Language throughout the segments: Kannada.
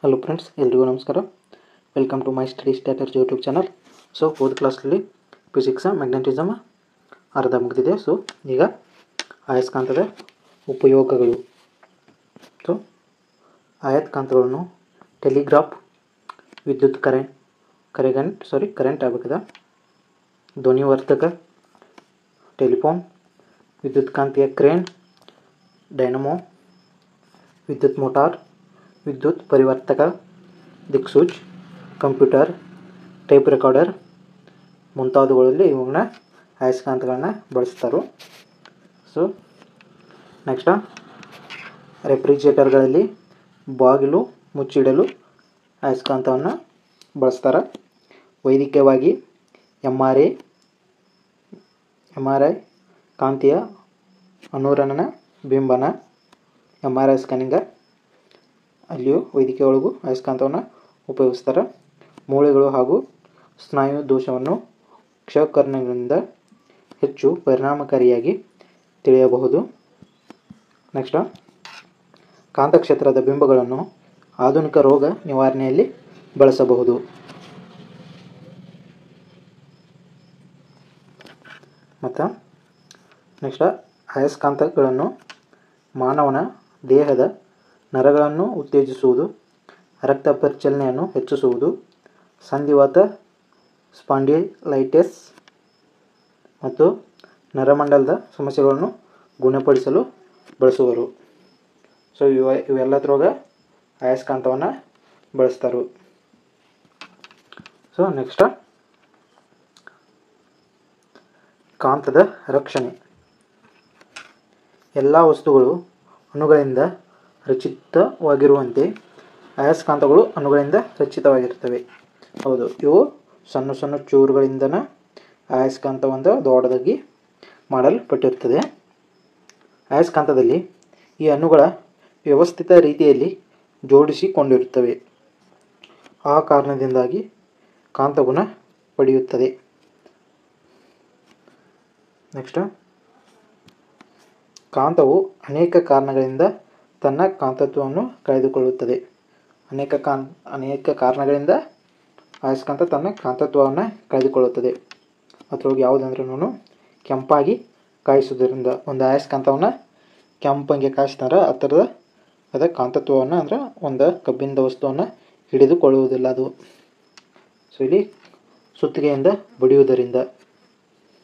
ಹಲೋ ಫ್ರೆಂಡ್ಸ್, ಎಲ್ರಿಗೂ ನಮಸ್ಕಾರ. Welcome to my study starters YouTube channel. So ಹೋದ ಕ್ಲಾಸಲ್ಲಿ ಫಿಸಿಕ್ಸ್ ಮ್ಯಾಗ್ನೆಟಿಸಮ್ ಅರ್ಧ ಮುಗಿದಿದೆ. ಸೊ ಈಗ ಆಯಸ್ಕಾಂತದ ಉಪಯೋಗಗಳು. ಸೊ ಆಯಸ್ಕಾಂತಗಳನ್ನು ಟೆಲಿಗ್ರಾಫ್, ವಿದ್ಯುತ್ ಕರೆಂಟ್ ಆಗಬೇಕದ, ಧ್ವನಿವರ್ಧಕ, ಟೆಲಿಫೋನ್, ವಿದ್ಯುತ್ಕಾಂತೀಯ ಕ್ರೇನ್, ಡೈನಮೋ, ವಿದ್ಯುತ್ ಮೋಟಾರ್, ವಿದ್ಯುತ್ ಪರಿವರ್ತಕ, ದಿಕ್ಸೂಚ್, ಕಂಪ್ಯೂಟರ್, ಟೇಪ್ ರೆಕಾರ್ಡರ್ ಮುಂತಾದವುಗಳಲ್ಲಿ ಇವುಗಳನ್ನ ಆಯಸ್ಕಾಂತಗಳನ್ನ ಬಳಸ್ತಾರೆ. ಸೊ ನೆಕ್ಸ್ಟ್, ರೆಫ್ರಿಜರೇಟರ್ಗಳಲ್ಲಿ ಬಾಗಿಲು ಮುಚ್ಚಿಡಲು ಆಯಸ್ಕಾಂತವನ್ನು ಬಳಸ್ತಾರೆ. ವೈದ್ಯಕೀಯವಾಗಿ MRI ಕಾಂತೀಯ ಅನುರಣನ ಬಿಂಬನ MRI ಸ್ಕ್ಯಾನಿಂಗ್ ಅಲ್ಲಿಯೂ ವೈದ್ಯಕೀಯ ಒಳಗೂ ಆಯಸ್ಕಾಂತವನ್ನು ಉಪಯೋಗಿಸ್ತಾರೆ. ಮೂಳೆಗಳು ಹಾಗೂ ಸ್ನಾಯು ದೋಷವನ್ನು ಕ್ಷಕರಣಗಳಿಂದ ಹೆಚ್ಚು ಪರಿಣಾಮಕಾರಿಯಾಗಿ ತಿಳಿಯಬಹುದು. ನೆಕ್ಸ್ಟ್, ಕಾಂತಕ್ಷೇತ್ರದ ಬಿಂಬಗಳನ್ನು ಆಧುನಿಕ ರೋಗ ನಿವಾರಣೆಯಲ್ಲಿ ಬಳಸಬಹುದು. ಮತ್ತು ನೆಕ್ಸ್ಟ್, ಆಯಸ್ಕಾಂತಗಳನ್ನು ಮಾನವನ ದೇಹದ ನರಗಳನ್ನು ಉತ್ತೇಜಿಸುವುದು, ರಕ್ತ ಪರಿಚಲನೆಯನ್ನು ಹೆಚ್ಚಿಸುವುದು, ಸಂಧಿವಾತ, ಸ್ಪಾಂಡಿಲೈಟಿಸ್ ಮತ್ತು ನರಮಂಡಲದ ಸಮಸ್ಯೆಗಳನ್ನು ಗುಣಪಡಿಸಲು ಬಳಸುವರು. ಸೊ ಇವೆಲ್ಲದ್ರೊಳಗ ಆಯಸ್ಕಾಂತವನ್ನು ಬಳಸ್ತಾರೆ. ಸೊ ನೆಕ್ಸ್ಟ್, ಕಾಂತದ ರಕ್ಷಣೆ. ಎಲ್ಲ ವಸ್ತುಗಳು ಅಣುಗಳಿಂದ ರಚಿತವಾಗಿರುವಂತೆ ಆಯಸ್ಕಾಂತಗಳು ಅಣುಗಳಿಂದ ರಚಿತವಾಗಿರ್ತವೆ. ಹೌದು, ಇವು ಸಣ್ಣ ಸಣ್ಣ ಚೂರುಗಳಿಂದನ ಆಯಸ್ಕಾಂತವನ್ನು ದೊಡ್ಡದಾಗಿ ಮಾಡಲ್ಪಟ್ಟಿರುತ್ತದೆ. ಆಯಸ್ಕಾಂತದಲ್ಲಿ ಈ ಅಣುಗಳ ವ್ಯವಸ್ಥಿತ ರೀತಿಯಲ್ಲಿ ಜೋಡಿಸಿಕೊಂಡಿರುತ್ತವೆ. ಆ ಕಾರಣದಿಂದಾಗಿ ಕಾಂತಗುಣ ಪಡೆಯುತ್ತದೆ. ನೆಕ್ಸ್ಟ್, ಕಾಂತವು ಅನೇಕ ಕಾರಣಗಳಿಂದ ತನ್ನ ಕಾಂತತ್ವವನ್ನು ಕಳೆದುಕೊಳ್ಳುತ್ತದೆ. ಅನೇಕ ಕಾರಣಗಳಿಂದ ಆಯಸ್ಕಾಂತ ತನ್ನ ಕಾಂತತ್ವವನ್ನು ಕಳೆದುಕೊಳ್ಳುತ್ತದೆ. ಅದರೊಳಗೆ ಯಾವುದಂದ್ರೂ ಕೆಂಪಾಗಿ ಕಾಯಿಸುವುದರಿಂದ, ಒಂದು ಆಯಸ್ಕಾಂತವನ್ನು ಕೆಂಪಂಗೆ ಕಾಯಿಸ್ತಾರೆ, ಆ ಥರದ ಅದ ಕಾಂತತ್ವವನ್ನು ಅಂದ್ರೆ ಒಂದು ಕಬ್ಬಿಣದ ವಸ್ತುವನ್ನು ಹಿಡಿದುಕೊಳ್ಳುವುದಿಲ್ಲ ಅದು. ಸೊ ಇಲ್ಲಿ ಸುತ್ತಿಗೆಯಿಂದ ಬಡಿಯುವುದರಿಂದ,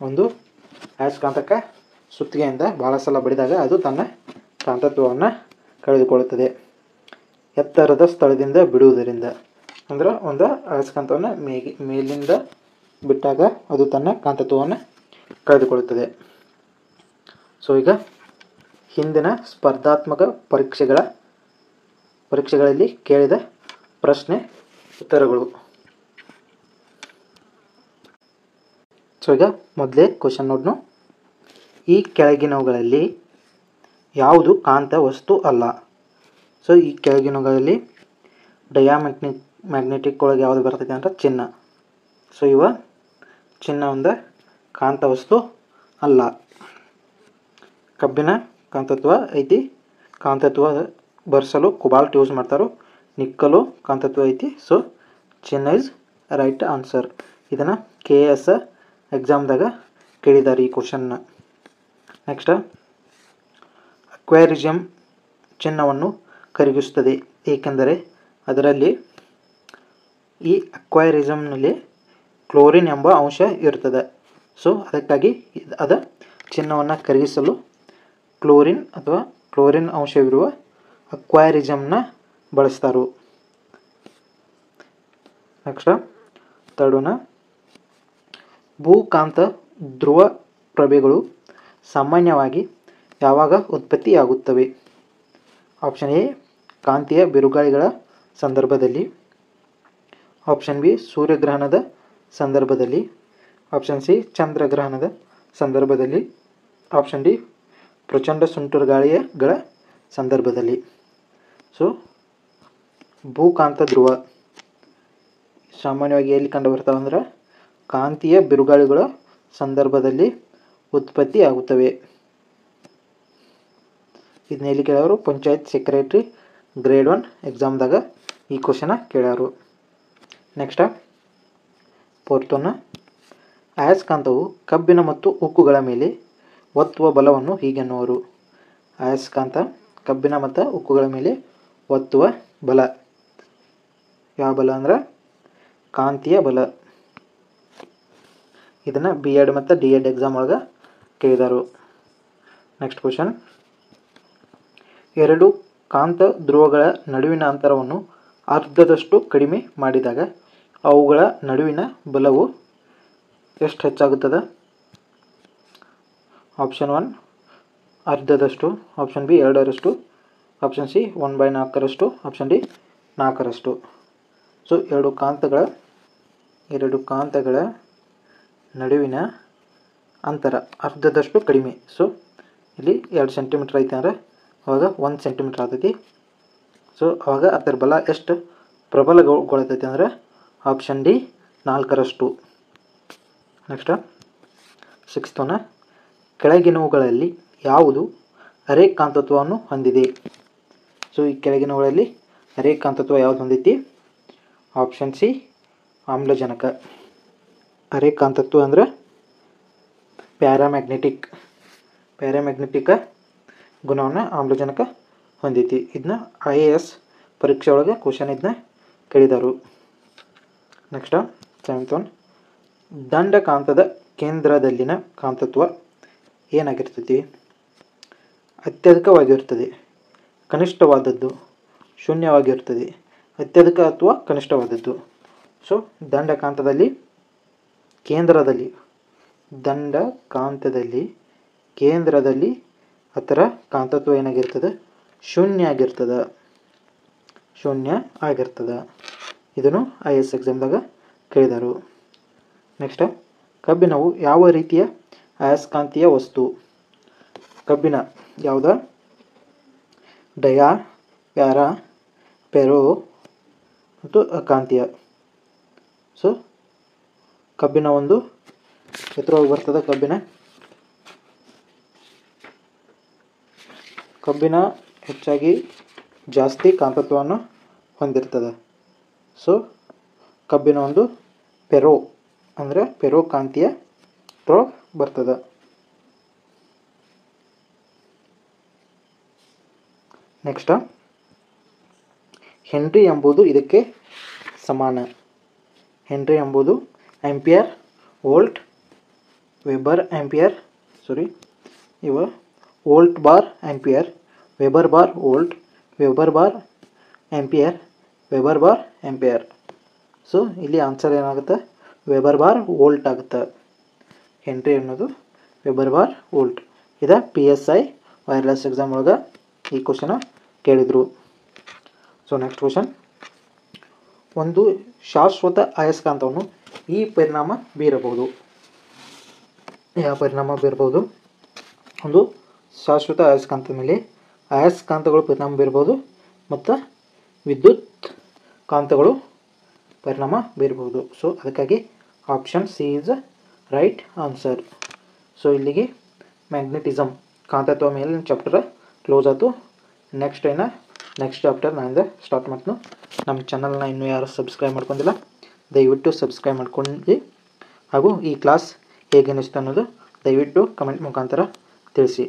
ಒಂದು ಆಯಸ್ಕಾಂತಕ್ಕೆ ಸುತ್ತಿಗೆಯಿಂದ ಭಾಳ ಸಲ ಬಡಿದಾಗ ಅದು ತನ್ನ ಕಾಂತತ್ವವನ್ನು ಕಳೆದುಕೊಳ್ಳುತ್ತದೆ. ಎತ್ತರದ ಸ್ಥಳದಿಂದ ಬಿಡುವುದರಿಂದ, ಅಂದ್ರೆ ಒಂದು ಅಯಸ್ಕಾಂತವನ್ನು ಮೇಲಿಂದ ಬಿಟ್ಟಾಗ ಅದು ತನ್ನ ಕಾಂತತ್ವವನ್ನು ಕಳೆದುಕೊಳ್ಳುತ್ತದೆ. ಸೊ ಈಗ ಹಿಂದಿನ ಸ್ಪರ್ಧಾತ್ಮಕ ಪರೀಕ್ಷೆಗಳಲ್ಲಿ ಕೇಳಿದ ಪ್ರಶ್ನೆ ಉತ್ತರಗಳು. ಸೊ ಈಗ ಮೊದಲೇ ಕ್ವಶನ್ ನೋಡ್ನು. ಈ ಕೆಳಗಿನವುಗಳಲ್ಲಿ ಯಾವುದು ಕಾಂತ ವಸ್ತು ಅಲ್ಲ? ಸೊ ಈ ಕೆಳಗಿನವುಗಳಲ್ಲಿ ಮ್ಯಾಗ್ನೆಟಿಕ್ ಒಳಗೆ ಯಾವುದು ಬರ್ತೈತೆ ಅಂದ್ರೆ ಚಿನ್ನ. ಸೊ ಚಿನ್ನ ಒಂದು ಕಾಂತ ವಸ್ತು ಅಲ್ಲ. ಕಬ್ಬಿಣ ಕಾಂತತ್ವ ಐತಿ, ಕಾಂತತ್ವ ಬರ್ಸಲು ಕೊಬಾಲ್ಟ್ ಯೂಸ್ ಮಾಡ್ತಾರೆ. ನಿಕ್ಕಲು ಕಾಂತತ್ವ ಐತಿ. ಸೊ ಚಿನ್ನ ಇಸ್ ರೈಟ್ ಆನ್ಸರ್. ಇದನ್ನು KS ಎಕ್ಸಾಮ್ದಾಗ ಕೇಳಿದ್ದಾರೆ ಈ ಕ್ವಶನ್ನ. ನೆಕ್ಸ್ಟ್, ಅಕ್ವೇರಿಯಂ ಚಿನ್ನವನ್ನು ಕರಗಿಸುತ್ತದೆ ಏಕೆಂದರೆ ಅದರಲ್ಲಿ ಈ ಅಕ್ವೇರಿಯಂನಲ್ಲಿ ಕ್ಲೋರಿನ್ ಎಂಬ ಅಂಶ ಇರುತ್ತದೆ. ಸೊ ಅದಕ್ಕಾಗಿ ಚಿನ್ನವನ್ನು ಕರಗಿಸಲು ಕ್ಲೋರಿನ್ ಅಂಶವಿರುವ ಅಕ್ವೇರಿಯಂನ ಬಳಸ್ತಾರೆ. ನೆಕ್ಸ್ಟ್, ತರ್ಡ್, ಭೂಕಾಂತ ಧ್ರುವ ಪ್ರಭೆಗಳು ಸಾಮಾನ್ಯವಾಗಿ ಯಾವಾಗ ಉತ್ಪತ್ತಿಯಾಗುತ್ತವೆ? ಆಪ್ಷನ್ ಎ, ಕಾಂತೀಯ ಬಿರುಗಾಳಿಗಳ ಸಂದರ್ಭದಲ್ಲಿ. ಆಪ್ಷನ್ ಬಿ, ಸೂರ್ಯಗ್ರಹಣದ ಸಂದರ್ಭದಲ್ಲಿ. ಆಪ್ಷನ್ ಸಿ, ಚಂದ್ರಗ್ರಹಣದ ಸಂದರ್ಭದಲ್ಲಿ. ಆಪ್ಷನ್ ಡಿ, ಪ್ರಚಂಡ ಸುಂಟರಗಾಳಿಗಳ ಸಂದರ್ಭದಲ್ಲಿ. ಸೊ ಭೂಕಾಂತ ಧ್ರುವ ಸಾಮಾನ್ಯವಾಗಿ ಎಲ್ಲಿ ಕಂಡು ಬರ್ತಾವೆ ಅಂದ್ರೆ ಕಾಂತೀಯ ಬಿರುಗಾಳಿಗಳ ಸಂದರ್ಭದಲ್ಲಿ ಉತ್ಪತ್ತಿಯಾಗುತ್ತವೆ. ಇದನ್ನ ಎಲ್ಲಿ ಕೇಳೋರು? ಪಂಚಾಯತ್ ಸೆಕ್ರೆಟರಿ ಗ್ರೇಡ್ 1 ಎಕ್ಸಾಮ್ದಾಗ ಈ ಕ್ವಶನ ಕೇಳ್ಯಾರು. ನೆಕ್ಸ್ಟ್ 4th ಒನ್, ಅಯಸ್ಕಾಂತವು ಕಬ್ಬಿಣ ಮತ್ತು ಉಕ್ಕುಗಳ ಮೇಲೆ ಒತ್ತುವ ಬಲವನ್ನು ಹೀಗೆನ್ನುವರು. ಅಯಸ್ಕಾಂತ ಕಬ್ಬಿಣ ಮತ್ತು ಉಕ್ಕುಗಳ ಮೇಲೆ ಒತ್ತುವ ಬಲ ಯಾವ ಬಲ ಅಂದ್ರೆ ಕಾಂತೀಯ ಬಲ. ಇದನ್ನು B.Ed ಮತ್ತು D.Ed ಎಕ್ಸಾಮ್ ಒಳಗೆ ಕೇಳಿದರು. ನೆಕ್ಸ್ಟ್ ಕ್ವಶನ್, ಎರಡು ಕಾಂತ ಧ್ರುವಗಳ ನಡುವಿನ ಅಂತರವನ್ನು ಅರ್ಧದಷ್ಟು ಕಡಿಮೆ ಮಾಡಿದಾಗ ಅವುಗಳ ನಡುವಿನ ಬಲವು ಎಷ್ಟು ಹೆಚ್ಚಾಗುತ್ತದೆ? ಆಪ್ಷನ್ 1 ಅರ್ಧದಷ್ಟು, ಆಪ್ಷನ್ ಬಿ 2ರಷ್ಟು, ಆಪ್ಷನ್ ಸಿ 1/4ರಷ್ಟು, ಆಪ್ಷನ್ ಡಿ 4ರಷ್ಟು. ಸೊ ಎರಡು ಕಾಂತಗಳ ನಡುವಿನ ಅಂತರ ಅರ್ಧದಷ್ಟು ಕಡಿಮೆ. ಸೊ ಇಲ್ಲಿ 2 ಸೆಂಟಿಮೀಟ್ರ್ ಐತೆ ಅಂದರೆ ಅವಾಗ 1 ಸೆಂಟಿಮೀಟ್ರ್ ಆಗ್ತೈತಿ. ಸೊ ಅವಾಗ ಅದರ ಬಲ ಎಷ್ಟು ಪ್ರಬಲಗೊಳ್ತೈತಿ ಅಂದರೆ ಆಪ್ಷನ್ ಡಿ 4ರಷ್ಟು. ನೆಕ್ಸ್ಟ್ 6th ಒನ್, ಕೆಳಗಿನವುಗಳಲ್ಲಿ ಯಾವುದು ಅರೆಕಾಂತತ್ವವನ್ನು ಹೊಂದಿದೆ? ಸೊ ಈ ಕೆಳಗಿನವುಗಳಲ್ಲಿ ಅರೆಕಾಂತತ್ವ ಯಾವುದು ಹೊಂದೈತಿ? ಆಪ್ಷನ್ ಸಿ ಆಮ್ಲಜನಕ. ಅರೆಕಾಂತತ್ವ ಅಂದರೆ ಪ್ಯಾರಾಮ್ಯಾಗ್ನೆಟಿಕ್ ಗುಣವನ್ನು ಆಮ್ಲಜನಕ ಹೊಂದೈತಿ. ಇದನ್ನ IAS ಪರೀಕ್ಷೆ ಒಳಗೆ ಕ್ವಶನ್ ಇದನ್ನ ಕೇಳಿದರು. ನೆಕ್ಸ್ಟ್ 7th ಒನ್, ದಂಡಕಾಂತದ ಕೇಂದ್ರದಲ್ಲಿನ ಕಾಂತತ್ವ ಏನಾಗಿರ್ತೈತಿ? ಅತ್ಯಧಿಕವಾಗಿರ್ತದೆ, ಕನಿಷ್ಠವಾದದ್ದು, ಶೂನ್ಯವಾಗಿರ್ತದೆ, ಅತ್ಯಧಿಕ ಅಥವಾ ಕನಿಷ್ಠವಾದದ್ದು. ಸೊ ದಂಡಕಾಂತದಲ್ಲಿ ಕೇಂದ್ರದಲ್ಲಿ ಅದರ ಕಾಂತತ್ವ ಏನಾಗಿರ್ತದೆ? ಶೂನ್ಯ ಆಗಿರ್ತದೆ. ಇದನ್ನು IAS ಎಕ್ಸಾಮ್ದಾಗ ಕೇಳಿದರು. ನೆಕ್ಸ್ಟ್, ಕಬ್ಬಿಣವು ಯಾವ ರೀತಿಯ ಅಯಸ್ಕಾಂತೀಯ ವಸ್ತು? ಕಬ್ಬಿಣ ಯಾವುದು? ಡಯಾ, ಪ್ಯಾರಾ, ಪೆರೋ ಮತ್ತು ಅಕಾಂತೀಯ. ಸೊ ಕಬ್ಬಿಣ ಒಂದು ಎತ್ತರವಾಗಿ ಬರ್ತದೆ. ಕಬ್ಬಿಣ ಹೆಚ್ಚಾಗಿ ಜಾಸ್ತಿ ಕಾಂತತ್ವವನ್ನು ಹೊಂದಿರ್ತದೆ. ಸೊ ಕಬ್ಬಿಣ ಒಂದು ಪೆರೋ ಕಾಂತೀಯ ಬರ್ತದೆ. ನೆಕ್ಸ್ಟ್, ಹೆನ್ರಿ ಎಂಬುದು ಇದಕ್ಕೆ ಸಮಾನ. ಹೆನ್ರಿ ಎಂಬುದು ampere, volt, weber ampere, volt bar ampere, weber bar volt, weber bar ampere, weber bar ampere. So ಇಲ್ಲಿ ಆನ್ಸರ್ ಏನಾಗುತ್ತೆ? ವೆಬರ್ ಬಾರ್ ವೋಲ್ಟ್ ಆಗುತ್ತೆ. ಹೆನ್ರಿ ಅನ್ನೋದು ವೆಬರ್ ಬಾರ್ ವೋಲ್ಟ್. ಇದು PSI ವೈರ್ಲೆಸ್ ಎಕ್ಸಾಮ್ ಒಳಗೆ ಈ ಕ್ವಶನ ಕೇಳಿದರು. ಸೊ ನೆಕ್ಸ್ಟ್ ಕ್ವಶನ್, ಒಂದು ಶಾಶ್ವತ ಅಯಸ್ಕಾಂತವನ್ನು ಈ ಪರಿಣಾಮ ಬೀರಬಹುದು. ಯಾವ ಪರಿಣಾಮ ಬೀರಬಹುದು? ಒಂದು ಶಾಶ್ವತ ಅಯಸ್ಕಾಂತದ ಮೇಲೆ ಅಯಸ್ಕಾಂತಗಳು ಪರಿಣಾಮ ಬೀರಬಹುದು ಮತ್ತು ವಿದ್ಯುತ್ ಕಾಂತಗಳು ಪರಿಣಾಮ ಬೀರಬಹುದು. ಸೊ ಅದಕ್ಕಾಗಿ option C is right answer. So ಇಲ್ಲಿಗೆ ಮ್ಯಾಗ್ನೆಟಿಸಮ್ ಕಾಂತತ್ವ ಮೇಲಿನ ಚಾಪ್ಟರ್ ಕ್ಲೋಸ್ ಆಯಿತು. ನೆಕ್ಸ್ಟ್ ಚಾಪ್ಟರ್ ನಾನಿಂದ ಸ್ಟಾರ್ಟ್ ಮಾಡ್ತೀನಿ. ನಮ್ಮ ಚಾನಲ್ನ ಇನ್ನೂ ಯಾರು ಸಬ್ಸ್ಕ್ರೈಬ್ ಮಾಡ್ಕೊಂಡಿಲ್ಲ ದಯವಿಟ್ಟು ಸಬ್ಸ್ಕ್ರೈಬ್ ಮಾಡ್ಕೊಂಡು ಹಾಗೂ ಈ ಕ್ಲಾಸ್ ಹೇಗೆ ಅನ್ನಿಸ್ತು ಅನ್ನೋದು ದಯವಿಟ್ಟು ಕಮೆಂಟ್ ಮುಖಾಂತರ ತಿಳಿಸಿ.